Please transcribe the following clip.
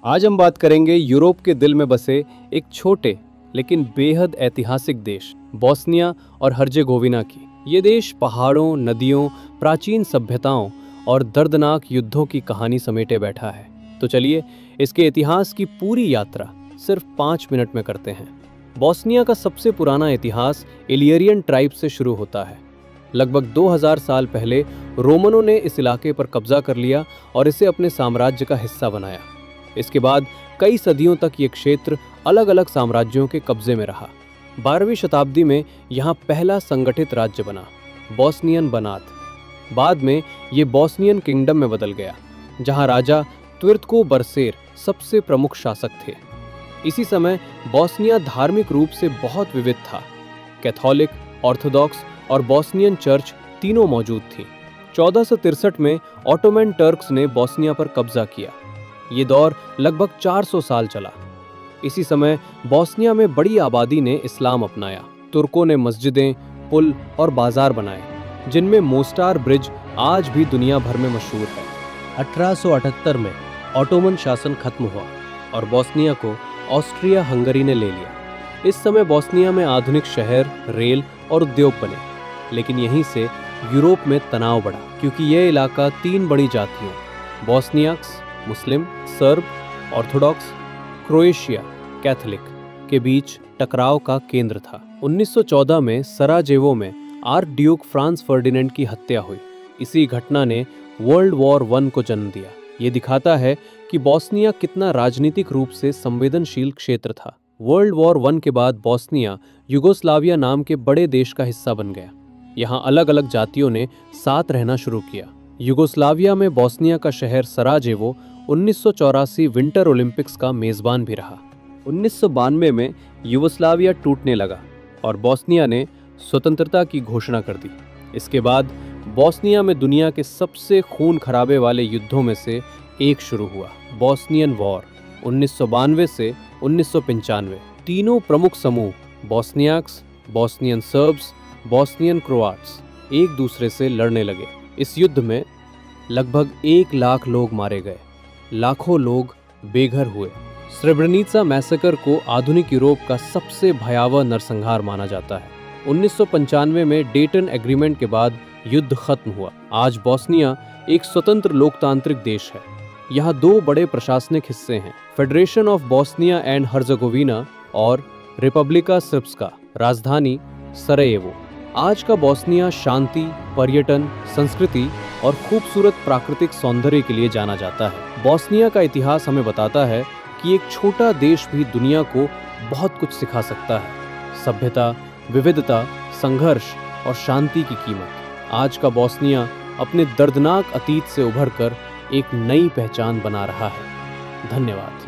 आज हम बात करेंगे यूरोप के दिल में बसे एक छोटे लेकिन बेहद ऐतिहासिक देश बोस्निया और हर्जेगोविना की। ये देश पहाड़ों, नदियों, प्राचीन सभ्यताओं और दर्दनाक युद्धों की कहानी समेटे बैठा है। तो चलिए इसके इतिहास की पूरी यात्रा सिर्फ 5 मिनट में करते हैं। बोस्निया का सबसे पुराना इतिहास इलियरियन ट्राइब से शुरू होता है। लगभग 2000 साल पहले रोमनों ने इस इलाके पर कब्जा कर लिया और इसे अपने साम्राज्य का हिस्सा बनाया। इसके बाद कई सदियों तक ये क्षेत्र अलग अलग साम्राज्यों के कब्जे में रहा। 12वीं शताब्दी में यहाँ पहला संगठित राज्य बना, बोस्नियन बनात। बाद में ये बोस्नियन किंगडम में बदल गया, जहाँ राजा त्विर्तको बरसेर सबसे प्रमुख शासक थे। इसी समय बोस्निया धार्मिक रूप से बहुत विविध था। कैथोलिक, ऑर्थोडॉक्स और बोस्नियन चर्च तीनों मौजूद थी। 1463 में ऑटोमन टर्क्स ने बोस्निया पर कब्जा किया। ये दौर लगभग 400 साल चला। इसी समय बोस्निया में बड़ी आबादी ने इस्लाम अपनाया। तुर्कों ने मस्जिदें, पुल और बाजार बनाए, जिनमें मोस्टार ब्रिज आज भी दुनिया भर में मशहूर है। 1878 में ऑटोमन शासन खत्म हुआ और बोस्निया को ऑस्ट्रिया हंगरी ने ले लिया। इस समय बोस्निया में आधुनिक शहर, रेल और उद्योग बने, लेकिन यहीं से यूरोप में तनाव बढ़ा, क्योंकि यह इलाका 3 बड़ी जातियों बोस्नियाक्स, मुस्लिम, सर्ब, ऑर्थोडॉक्स, क्रोएशिया, कैथोलिक के बीच टकराव का केंद्र था। 1914 में सराजेवो में आर्क ड्यूक फ्रांस फर्डिनेंड की हत्या हुई। इसी घटना ने वर्ल्ड वॉर 1 को जन्म दिया। ये दिखाता है कि बोस्निया कितना राजनीतिक रूप से संवेदनशील क्षेत्र था। वर्ल्ड वॉर 1 के बाद बोस्निया युगोस्लाविया नाम के बड़े देश का हिस्सा बन गया। यहाँ अलग अलग जातियों ने साथ रहना शुरू किया। युगोस्लाविया में बोस्निया का शहर सराजेवो 1984 विंटर ओलंपिक्स का मेजबान भी रहा। 1992 में युगोस्लाविया टूटने लगा और बोस्निया ने स्वतंत्रता की घोषणा कर दी। इसके बाद बोस्निया में दुनिया के सबसे खून खराबे वाले युद्धों में से एक शुरू हुआ, बोस्नियन वॉर 1992 से 1995। तीनों प्रमुख समूह बोस्नियाक्स, बोस्नियन सर्ब्स, बोस्नियन क्रोआट्स एक दूसरे से लड़ने लगे। इस युद्ध में लगभग 1 लाख लोग मारे गए, लाखों लोग बेघर हुए। स्रेब्रेनित्सा मैसेकर को आधुनिक यूरोप का सबसे भयावह नरसंहार माना जाता है। 1995 में डेटन एग्रीमेंट के बाद युद्ध खत्म हुआ। आज बोस्निया एक स्वतंत्र लोकतांत्रिक देश है। यहाँ 2 बड़े प्रशासनिक हिस्से हैं, federation of Bosnia and Herzegovina और रिपब्लिका स्रब्स्का, राजधानी सरायेवो। आज का बोस्निया शांति, पर्यटन, संस्कृति और खूबसूरत प्राकृतिक सौंदर्य के लिए जाना जाता है। बोस्निया का इतिहास हमें बताता है कि एक छोटा देश भी दुनिया को बहुत कुछ सिखा सकता है। सभ्यता, विविधता, संघर्ष और शांति की कीमत। आज का बोस्निया अपने दर्दनाक अतीत से उभरकर एक नई पहचान बना रहा है। धन्यवाद।